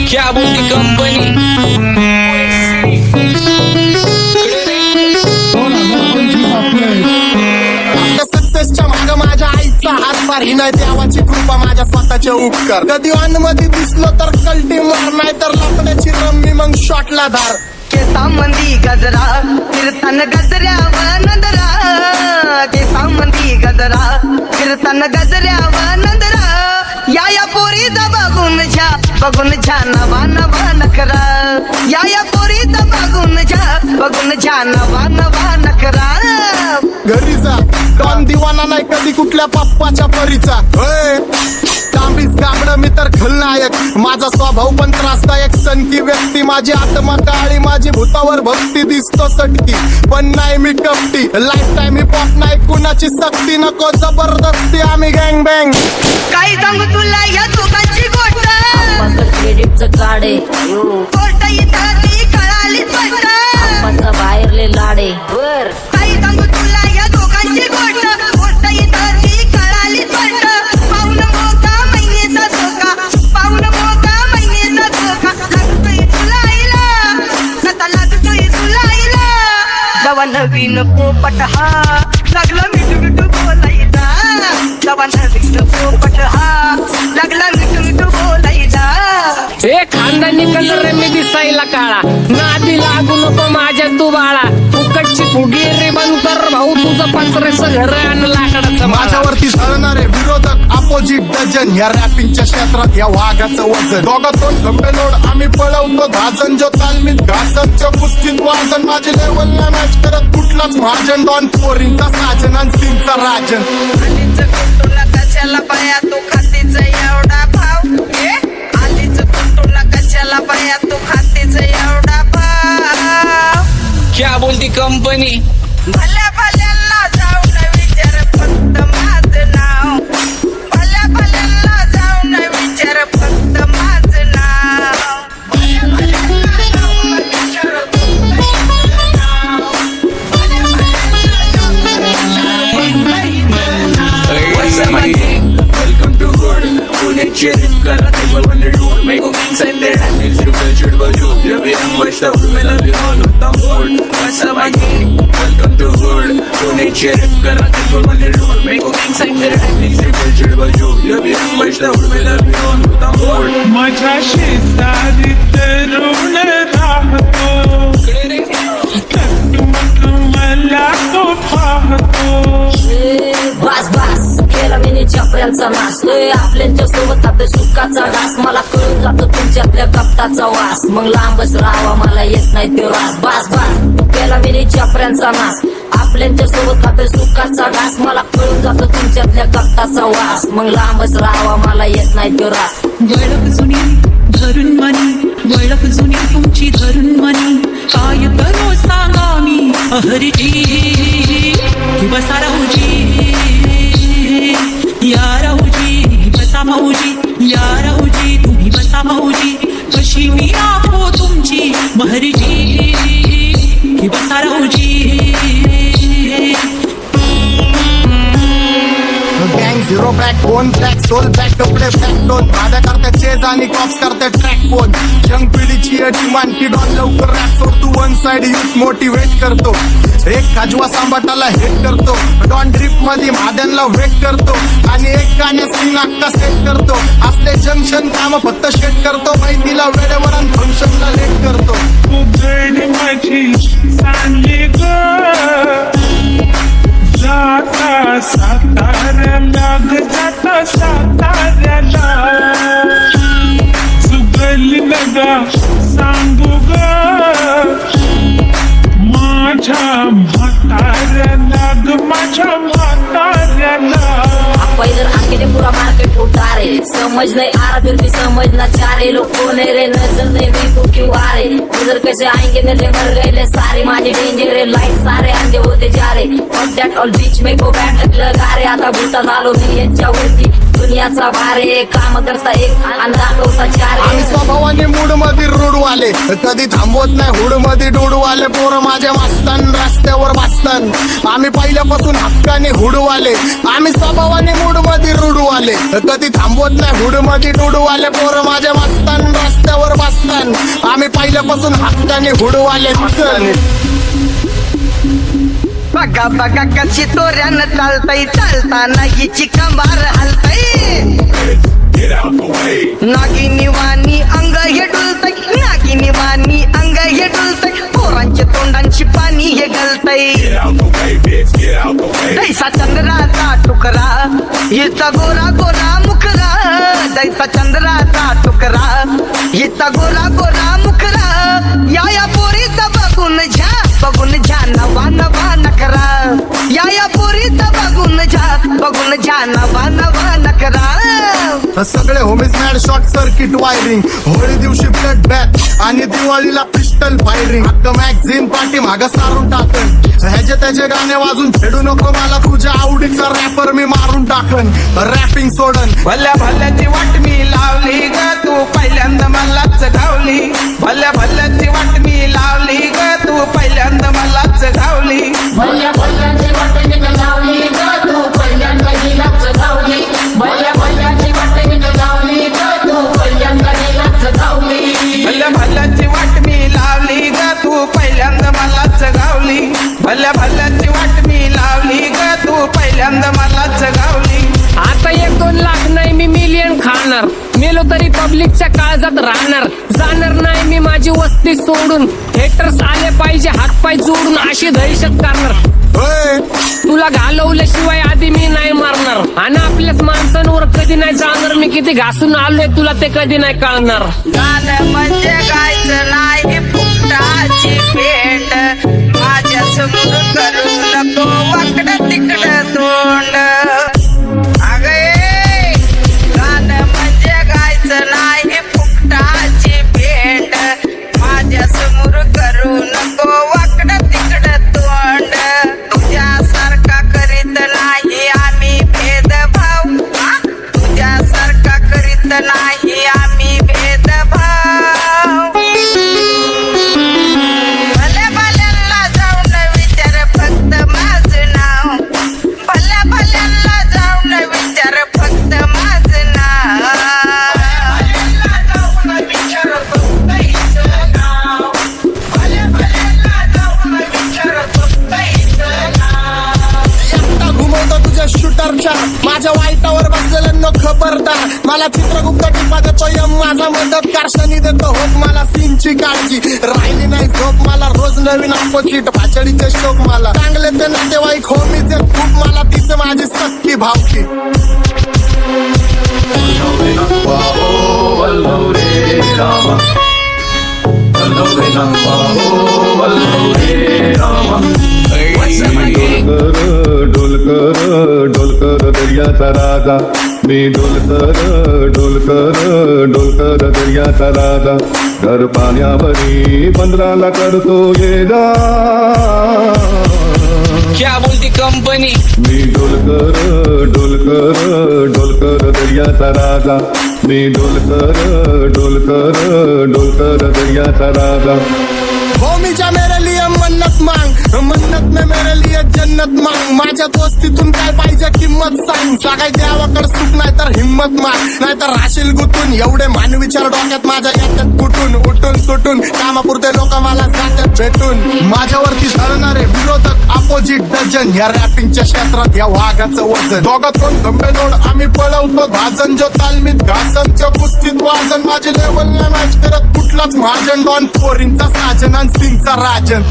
क्या बोलती कंपनी सक्सेसच्या माग माझ्या आईचा हातभार ही नाही देवाची कृपा माझ्या स्वतःचे उपकार कधी मध्ये दिसलो तर कल्टी मार नाही तर लपण्याची रम्मी मग शॉटला धार केसांमंदी गजरा कीर्तन गजऱ्यावर नंदरा केसांमंदी गजरा कीर्तन गजऱ्यावर नंदरा या पोरीचा बघून छा नवा नवा नखरा या पोरीचा बघून छा नवा नवा नखरा घरी जा डॉन दिवाना नाही कधी कुठल्या पप्पाच्या परीचा तांबीस गाबड मी तर खलनायक माझा स्वभाव पण त्रासदायक सनकी व्यक्ती माझी आत्मा काळी माझी भूतावर भक्ती दिसतो सटकी पण नाही मी कपटी लाईफ टाइम मी पॉप नाही कुणाची सक्ती नको जबरदस्ती आम्ही गँग बँग काय सांगू तुला या दोघांची गोष्ट क्रेडिटचं काढे गोष्ट इथं ती कळाली स्पष्ट माझा बाहेरले लाडे काय सांगू तुला या दोघांची गोष्ट इथं ती कळाली स्पष्ट पाऊन मोका महिनेचा धोका पाऊन मोका महिनेचा धोका लागतोय तुला आईला कसा लागतोय तुला आईला जवा नवीन पोपट हा लागला मिठू मिठू बोलायचा जवा नवीन पोपट हा लागला मिठू मिठू बोलायचा ए खानदानी कलर रे मी दिसायला काळा नादी लागू नको माझ्या तू बाळा फुकटची फुगी रे बंद कर भाऊ तुझं पत्रेचं घर आणि लाकडाचं माझ्यावरती झळणारे विरोधक अपोजिट डझन या रॅपिंगच्या क्षेत्रात या वाघाचं वजन दोघातून खंबे लोड आम्ही पळवतो धाजन जो तालमीत घासतच्या कुस्तीत वाजन माझी लेवलला मॅच करत कुठलाच महाजन डॉन पोरींचा साजन आणि सिंगचा राजन तुला कशाला पाया तू खातीचा एवढा भाव आलीच तुला कशाला पाया तू खातीचा एवढा भाव क्या बोलती कंपनी भल्या भल्यांना जाऊन विचार फक्त माझं नाव भल्या भल्यांना जाऊन विचार फक्त माझं नाव भल्या भल्यांना जाऊन विचार फक्त माझं नाव भल्या भल्यांना जाऊन विचार Welcome to Hood. Pune cheering kara table when they do make a king sign there and it's your culture but you love it and watch the women love you all with the hood. What's up my king? Welcome to Hood. Pune cheering kara table when they do make a king sign there and it's your culture but you love it and watch the women love you all with the hood. माझ्या शेजारीत रुण राहतो मला तो पाहतो बस बस केला मी चपऱ्यांचा नाश आपल्यांच्या सोबत आपल्या सुखाचा घास मला कळून जातो तुमच्यातल्या कपटाचा वास मग लांबच राहावा मला येत नाही तो रास बस बस केला मी चपऱ्यांचा नाश आपल्यांच्या सोबत आपल्या सुखाचा घास मला कळून जातो तुमच्यातल्या कपटाचा वास मग लांबच राहावा मला येत नाही तो रास वळख जुनी धरून मनी वळख जुनी तुमची धरून मनी काय करू सांगा मी अहरीजी बसा राहूजी या राहूजी बसा माऊजी या राहूजी तुम्ही बसा माऊजी कशी मी राहो तुमची महरीजी बसा राहूजी गँग zero backbone black soul back कपडे बॅक डोन भाड्या करते चेज आणि कॉप्स करते ट्रॅक फोन जंग पिढीची अटी की डॉन लवकर रॅप सोडतो वन साइड युथ मोटिवेट करतो एक खाजवा सांबाटाला हेट करतो डॉन ड्रिप मध्ये भाद्यांना वेट करतो आणि एक गाण्यात नाक्का सेट करतो असले जंक्शन काम फक्त शेट करतो माहितीला वेळेवर आणि फंक्शनला लेट करतो उघड माझी सांगे ग जाता साताऱ्याला ग जाता साताऱ्याला सुगली लगा सांगू ग माझ्या म्हाताऱ्याला ग माझ्या म्हाताऱ्याला पहिलं आके पूरा मार्केट उठा रे समझ नहीं आ रहा फिर भी समझना चाह रहे लोग कौन है रे नजर नहीं भी तू क्यों आ रहे नजर कैसे आएंगे नजर मर गए ले सारे माझे डेंजर रे लाइट सारे अंधे होते जा रहे और दैट ऑल बीच में को बैठ लगा रे आता भूता झालो मी यांच्यावरती दुनियाचा भारे काम करता एक अंदाज होता चार आम्ही स्वभावाने मूड मध्ये रुडवाले कधी थांबवत नाही हुड मध्ये डुडवाले पोरं माझ्या वाचतान रस्त्यावर वाचतान आम्ही पहिल्यापासून हक्काने हुडवाले आम्ही स्वभावाने मूड मध्ये रुडवाले कधी थांबवत नाही हुड मध्ये डुडवाले पोरं माझ्या वाचतान रस्त्यावर सन आम्ही पहिल्यापासून हक्काने हुडवाले सन बघा बघा कशी तोऱ्यानं चालतय चालताना हिची कंबार हलतय नागिनी वाणी अंग हे डुलतय नागिनी वाणी अंग हे डुलतय पोरांच्या तोंडांची पाणी हे गलतय दैसा चंद्राचा टुकरा हिचा गोरा गोरा मुखरा दैसा चंद्राचा टुकरा हिचा गोरा गोरा मुखरा या पोरीचा बघून झा नवा नवा नकरा या पोरीचा बघून झा नवा नकरा सगळे homies mad short circuit wiring Holi दिवशी ब्लड बॅथ आणि दिवाळीला पिस्टल फायरिंग हक्क मॅगझिन पाठी मागं सारून टाकन ह्याचे त्याचे गाणे वाजून फेडू नको मला तुझ्या आवडीचा रॅपर मी मारून टाकन रॅपिंग सोडन भल्या भल्याची वाट मी लावली ग तू पहिल्यांदा मलाच गावली भल्या भल्याची वाट मी लावली ग तू पहिल्यांदा मलाच गावली भल्या भल्याची वाट मी लावली ग तू पहिल्यांदा हिलाच गावली भल्या भल्याची वाट मी लावली ग तू पहिल्यांदा हिलाच गावली भल्या भल्याची वाट मी लावली ग तू पहिल्यांदा मलाच गावली भल्या भल्याची वाट मी लावली ग तू पहिल्यांदा मलाच गावली आता 1-2 लाख नाही मी मिलियन खाणार मेलो तरी पब्लिकच्या काळजात राहणार जाणार नाही मी माझी वस्ती सोडून हेटर्स आले पाहिजे हातपाय जोडून अशी दहशत करणार होय तुला घालवल्याशिवाय आधी मी नाही मारणार आणि आपल्याच माणसांवर कधी नाही जाणार मी किती घासून आलोय तुला ते कधी नाही कळणार गाणं म्हणजे गायचं नाही फुकटाची भेट माझ्या समोर करू नको वाकडं तिकडं तोंड अगे गाणं म्हणजे गायचं नाही फुकटाची भेट माझ्या समोर करू नको वाकडं तिकडं तोंड तुझ्यासारखा करीत नाही आम्ही भेदभाव तुझ्यासारखा करीत नाही आम्ही भेदभाव भल्या भल्यांना जाऊन विचार फक्त माझं नाव भल्या भल्यांना जाऊन विचार फक्त माझं नाव एकटा घुमवतो तुझ्या शूटरच्या माझ्या वाईटावर बसलेल्यांना खबरदार मला चित्रगुप्त टिपा देतो यम माझा मदत कारशानी देतो होप मला सीनची काळजी राहिली नाही झोप मला रोज नवीन अपोजिट भाचडीचे शोक मला चांगले ते नातेवाईक होमीचे खूप मला तिचं माझी सक्की भावकी डोलकर दर्याचा राजा मी डोलकर दर्याचा राजा घर पाण्यावरी बंदराला करतो ये जा क्या बोलती कंपनी मी डोलकर दर्याचा राजा मी डोलकर दर्याचा राजा होमीच्या मेरे लिए मन्नत मांग मन्नत में मेरे लिए जन्नत मांग माझ्या दोस्तीतून काय पाहिजे किंमत सांग सगळ्या देवाकडे सुख नाही तर हिंमत माग नाही तर राशील गुतून एवढे मानविचार डोक्यात माझ्या येतात कुठून उठून सुटून कामापुरते लोक मला जातात भेटून माझ्यावरती धरणारे विरोधक अपोजिट डझन या रॅपिंगच्या क्षेत्रात या वाघाचं वजन दोघातून गंभे जोड आम्ही पळवतो भाजन जो तालमीत घासनच्या कुस्तीत वाजन माझी लेवल नाही मॅच करत कुठलाच महाजन डॉन पोरींचा साजन आणि सिंगचा राजन